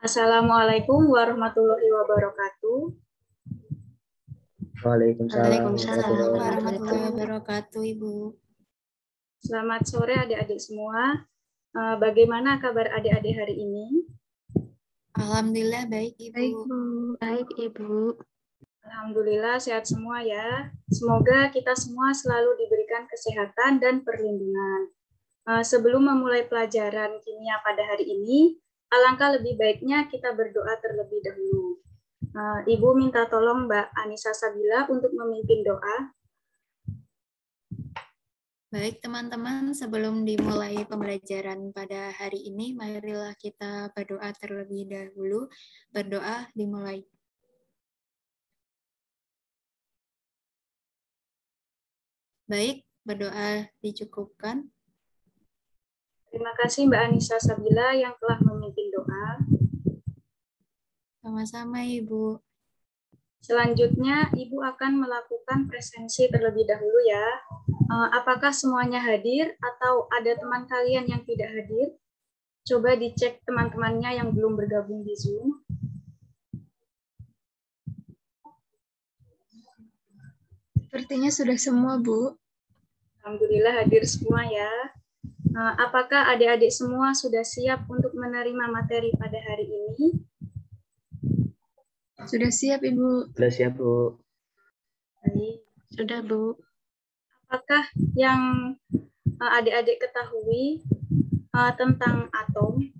Assalamualaikum warahmatullahi wabarakatuh. Waalaikumsalam warahmatullahi wabarakatuh, Ibu. Selamat sore adik-adik semua. Bagaimana kabar adik-adik hari ini? Alhamdulillah baik, Ibu. Baik, Ibu. Alhamdulillah sehat semua ya. Semoga kita semua selalu diberikan kesehatan dan perlindungan. Sebelum memulai pelajaran kimia pada hari ini, alangkah lebih baiknya kita berdoa terlebih dahulu. Ibu minta tolong Mbak Anissa Sabila untuk memimpin doa. Baik teman-teman, sebelum dimulai pembelajaran pada hari ini, marilah kita berdoa terlebih dahulu. Berdoa dimulai. Baik, berdoa dicukupkan. Terima kasih Mbak Anissa Sabila yang telah memimpin doa. Sama-sama, Ibu. Selanjutnya, Ibu akan melakukan presensi terlebih dahulu ya. Apakah semuanya hadir atau ada teman kalian yang tidak hadir? Coba dicek teman-temannya yang belum bergabung di Zoom. Sepertinya sudah semua, Bu. Alhamdulillah hadir semua ya. Apakah adik-adik semua sudah siap untuk menerima materi pada hari ini? Sudah siap, Ibu. Sudah siap, Bu. Baik. Sudah, Bu. Apakah yang adik-adik ketahui tentang atom?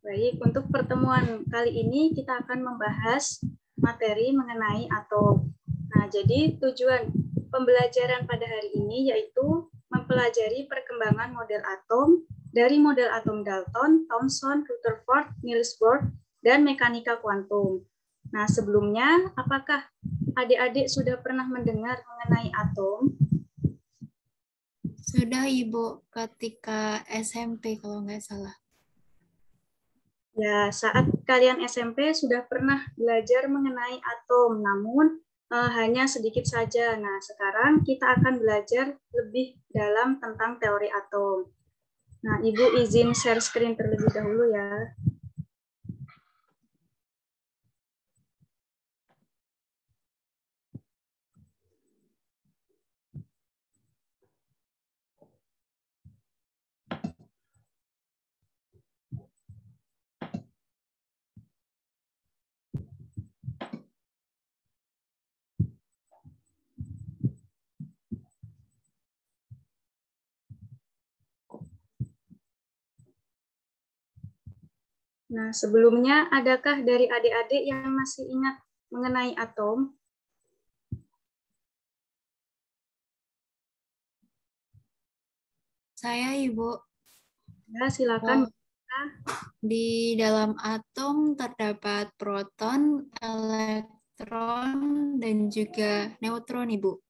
Baik, untuk pertemuan kali ini kita akan membahas materi mengenai atom. Nah, jadi tujuan pembelajaran pada hari ini yaitu mempelajari perkembangan model atom dari model atom Dalton, Thomson, Rutherford, Niels Bohr, dan mekanika kuantum. Nah, sebelumnya, apakah adik-adik sudah pernah mendengar mengenai atom? Sudah, Ibu, ketika SMP kalau nggak salah. Ya, saat kalian SMP sudah pernah belajar mengenai atom, namun hanya sedikit saja. Nah, sekarang kita akan belajar lebih dalam tentang teori atom. Nah, Ibu izin share screen terlebih dahulu ya. Nah, sebelumnya, adakah dari adik-adik yang masih ingat mengenai atom? Saya, Ibu. Ya, silakan. Di dalam atom terdapat proton, elektron, dan juga neutron, Ibu.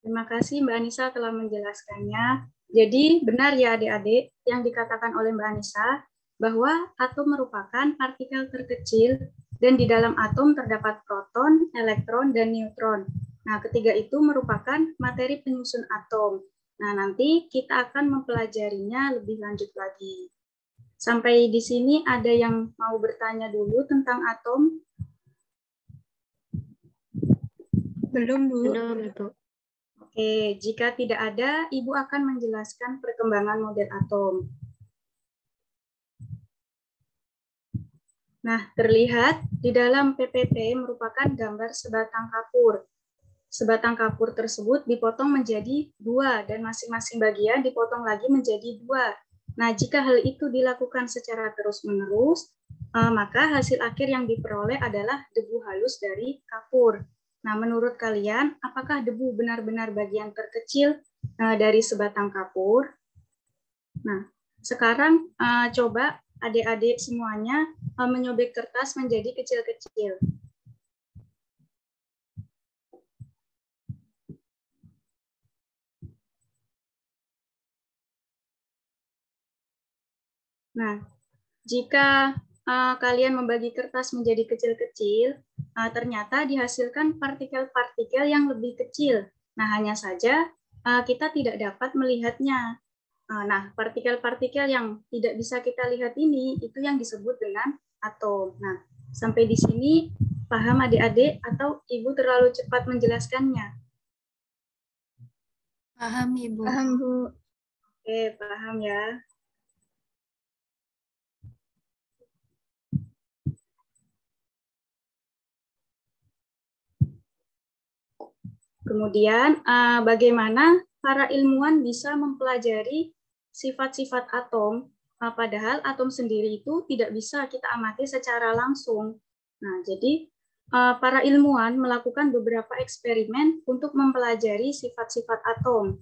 Terima kasih Mbak Anissa telah menjelaskannya. Jadi benar ya adik-adik yang dikatakan oleh Mbak Anissa bahwa atom merupakan partikel terkecil dan di dalam atom terdapat proton, elektron, dan neutron. Nah, ketiga itu merupakan materi penyusun atom. Nah, nanti kita akan mempelajarinya lebih lanjut lagi. Sampai di sini ada yang mau bertanya dulu tentang atom? Belum, Bu. Belum, Ibu. Oke, jika tidak ada, Ibu akan menjelaskan perkembangan model atom. Nah, terlihat di dalam PPT merupakan gambar sebatang kapur. Sebatang kapur tersebut dipotong menjadi 2 dan masing-masing bagian dipotong lagi menjadi 2. Nah, jika hal itu dilakukan secara terus-menerus, maka hasil akhir yang diperoleh adalah debu halus dari kapur. Nah, menurut kalian, apakah debu benar-benar bagian terkecil dari sebatang kapur? Nah, sekarang coba adik-adik semuanya menyobek kertas menjadi kecil-kecil. Nah, jika kalian membagi kertas menjadi kecil-kecil, ternyata dihasilkan partikel-partikel yang lebih kecil. Nah, hanya saja kita tidak dapat melihatnya. Nah, partikel-partikel yang tidak bisa kita lihat ini, itu yang disebut dengan atom. Nah, sampai di sini paham adik-adik atau Ibu terlalu cepat menjelaskannya? Paham, Ibu. Paham, Bu. Oke, paham ya. Kemudian, bagaimana para ilmuwan bisa mempelajari sifat-sifat atom, padahal atom sendiri itu tidak bisa kita amati secara langsung. Nah, jadi para ilmuwan melakukan beberapa eksperimen untuk mempelajari sifat-sifat atom.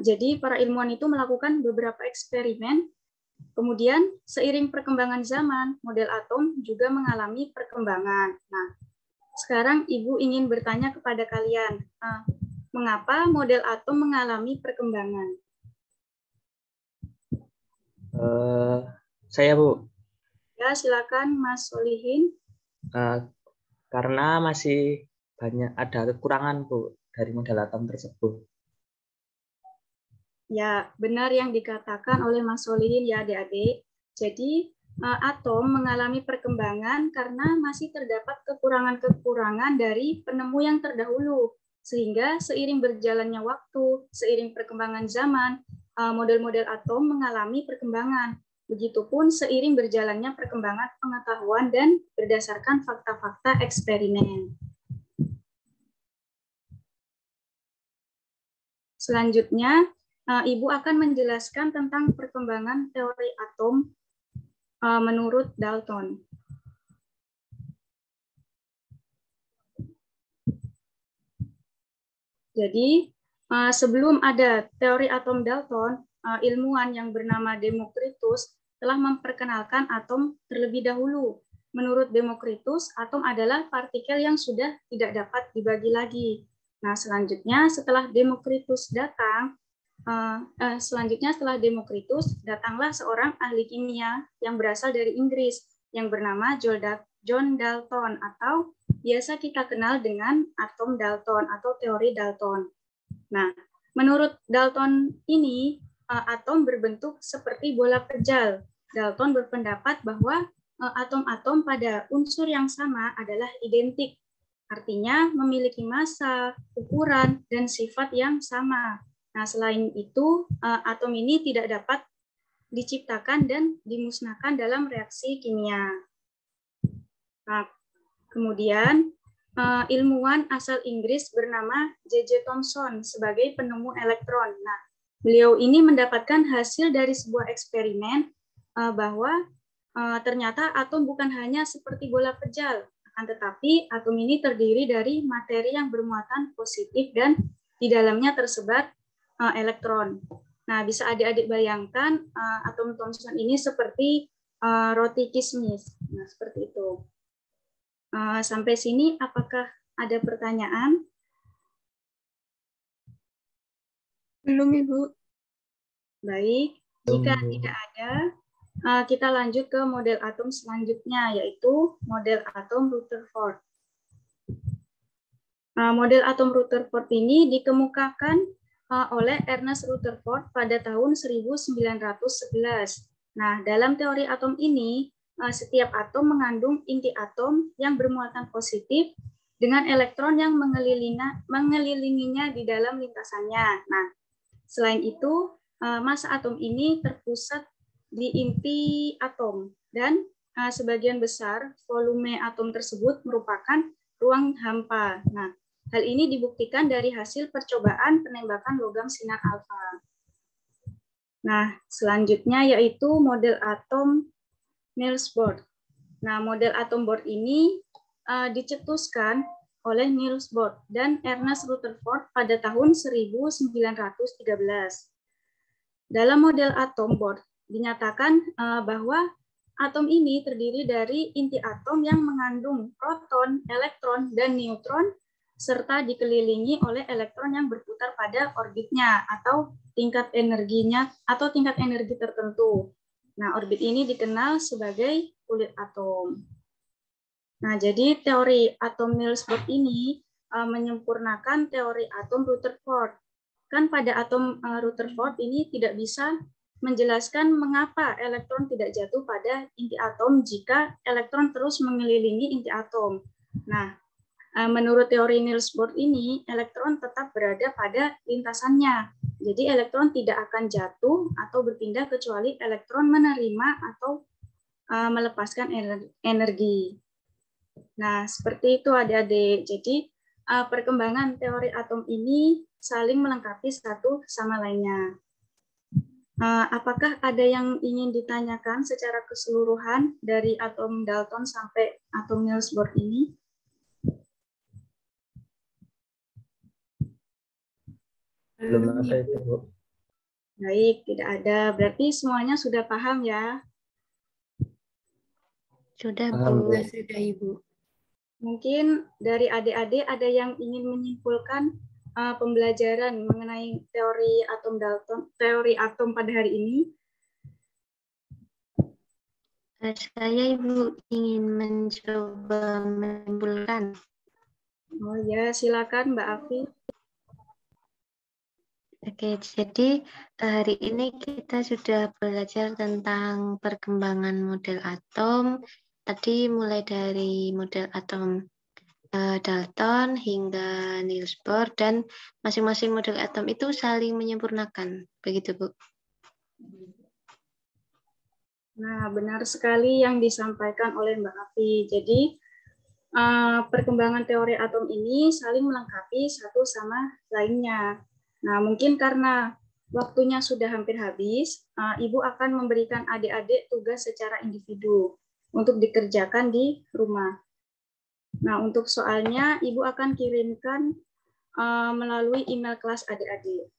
Jadi para ilmuwan itu melakukan beberapa eksperimen. Kemudian seiring perkembangan zaman, model atom juga mengalami perkembangan. Nah, sekarang Ibu ingin bertanya kepada kalian, mengapa model atom mengalami perkembangan? Saya, Bu. Ya, silakan Mas Solihin. Karena masih ada kekurangan, Bu, dari model atom tersebut. Ya, benar yang dikatakan oleh Mas Solihin ya adik-adik. Jadi, atom mengalami perkembangan karena masih terdapat kekurangan-kekurangan dari penemu yang terdahulu. Sehingga seiring berjalannya waktu, seiring perkembangan zaman, model-model atom mengalami perkembangan. Begitupun seiring berjalannya perkembangan pengetahuan dan berdasarkan fakta-fakta eksperimen. Selanjutnya, Ibu akan menjelaskan tentang perkembangan teori atom menurut Dalton. Jadi, sebelum ada teori atom Dalton, ilmuwan yang bernama Demokritus telah memperkenalkan atom terlebih dahulu. Menurut Demokritus, atom adalah partikel yang sudah tidak dapat dibagi lagi. Nah, selanjutnya setelah Demokritus datanglah seorang ahli kimia yang berasal dari Inggris yang bernama John Dalton atau biasa kita kenal dengan atom Dalton atau teori Dalton. Nah, menurut Dalton ini, atom berbentuk seperti bola pejal. Dalton berpendapat bahwa atom-atom pada unsur yang sama adalah identik, artinya memiliki massa, ukuran, dan sifat yang sama. Nah, selain itu, atom ini tidak dapat diciptakan dan dimusnahkan dalam reaksi kimia. Nah, kemudian, ilmuwan asal Inggris bernama J.J. Thomson sebagai penemu elektron. Nah, beliau ini mendapatkan hasil dari sebuah eksperimen bahwa ternyata atom bukan hanya seperti bola pejal, akan tetapi atom ini terdiri dari materi yang bermuatan positif dan di dalamnya tersebar elektron. Nah, bisa adik-adik bayangkan atom Thomson ini seperti roti kismis. Nah, seperti itu. Sampai sini, apakah ada pertanyaan? Belum, Ibu. Baik, jika tidak ada, kita lanjut ke model atom selanjutnya, yaitu model atom Rutherford. Model atom Rutherford ini dikemukakan oleh Ernest Rutherford pada tahun 1911. Nah, dalam teori atom ini, setiap atom mengandung inti atom yang bermuatan positif dengan elektron yang mengelilinginya di dalam lintasannya. Nah, selain itu, massa atom ini terpusat di inti atom dan sebagian besar volume atom tersebut merupakan ruang hampa. Nah, hal ini dibuktikan dari hasil percobaan penembakan logam sinar alfa. Nah, selanjutnya yaitu model atom Niels Bohr. Nah, model atom Bohr ini dicetuskan oleh Niels Bohr dan Ernest Rutherford pada tahun 1913. Dalam model atom Bohr dinyatakan bahwa atom ini terdiri dari inti atom yang mengandung proton, elektron, dan neutron serta dikelilingi oleh elektron yang berputar pada orbitnya atau tingkat energinya atau tingkat energi tertentu. Nah, orbit ini dikenal sebagai kulit atom. Nah, jadi teori atom Niels Bohr ini menyempurnakan teori atom Rutherford. Kan pada atom Rutherford ini tidak bisa menjelaskan mengapa elektron tidak jatuh pada inti atom jika elektron terus mengelilingi inti atom. Nah, menurut teori Niels Bohr ini, elektron tetap berada pada lintasannya. Jadi elektron tidak akan jatuh atau berpindah kecuali elektron menerima atau melepaskan energi. Nah, seperti itu adik-adik. Jadi perkembangan teori atom ini saling melengkapi satu sama lainnya. Apakah ada yang ingin ditanyakan secara keseluruhan dari atom Dalton sampai atom Niels Bohr ini? Belum ada itu, Bu. Baik, tidak ada. Berarti semuanya sudah paham ya? Sudah, Paham, Bu. Bu. Sudah, Ibu. Mungkin dari adik-adik ada yang ingin menyimpulkan pembelajaran mengenai teori atom Dalton, teori atom pada hari ini? Saya Ibu ingin mencoba menyimpulkan. Oh ya, silakan Mbak Afi. Oke, jadi hari ini kita sudah belajar tentang perkembangan model atom. Tadi mulai dari model atom Dalton hingga Niels Bohr, dan masing-masing model atom itu saling menyempurnakan. Begitu, Bu. Nah, benar sekali yang disampaikan oleh Mbak Afi. Jadi, perkembangan teori atom ini saling melengkapi satu sama lainnya. Nah, mungkin karena waktunya sudah hampir habis, Ibu akan memberikan adik-adik tugas secara individu untuk dikerjakan di rumah. Nah, untuk soalnya Ibu akan kirimkan melalui email kelas adik-adik.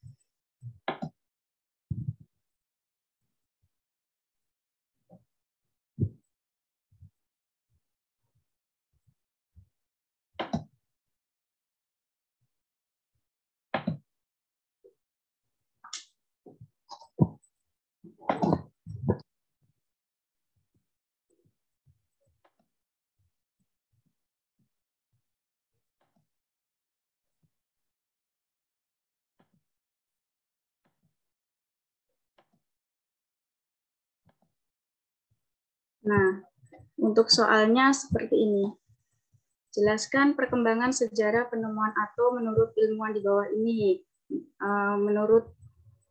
Nah, untuk soalnya seperti ini. Jelaskan perkembangan sejarah penemuan atom menurut ilmuwan di bawah ini. Menurut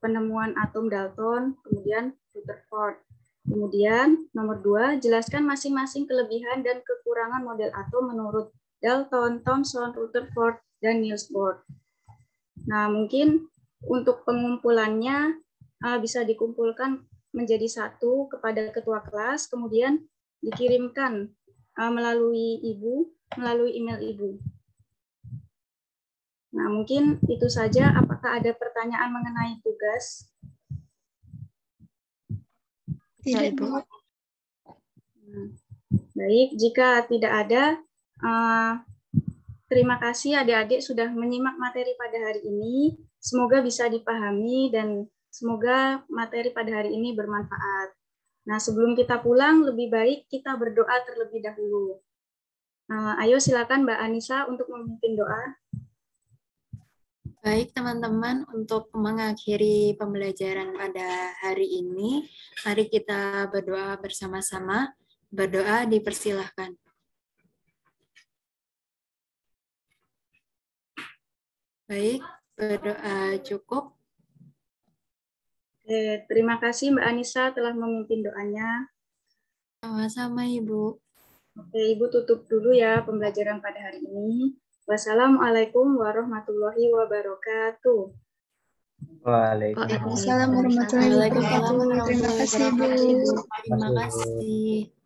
penemuan atom Dalton, kemudian Rutherford. Kemudian nomor 2, jelaskan masing-masing kelebihan dan kekurangan model atom menurut Dalton, Thomson, Rutherford, dan Niels Bohr. Nah, mungkin untuk pengumpulannya bisa dikumpulkan menjadi satu kepada ketua kelas, kemudian dikirimkan melalui email Ibu. Nah, mungkin itu saja. Apakah ada pertanyaan mengenai tugas? Tidak, Bu. Baik, jika tidak ada, terima kasih adik-adik sudah menyimak materi pada hari ini. Semoga bisa dipahami dan semoga materi pada hari ini bermanfaat. Nah, sebelum kita pulang, lebih baik kita berdoa terlebih dahulu. Ayo silakan Mbak Anissa untuk memimpin doa. Baik teman-teman, untuk mengakhiri pembelajaran pada hari ini, mari kita berdoa bersama-sama. Berdoa dipersilahkan. Baik, berdoa cukup. Oke, terima kasih Mbak Anissa telah memimpin doanya. Sama-sama Ibu. Oke, Ibu tutup dulu ya pembelajaran pada hari ini. Wassalamualaikum warahmatullahi wabarakatuh. Waalaikumsalam warahmatullahi wabarakatuh. Terima kasih, Bu. Terima kasih.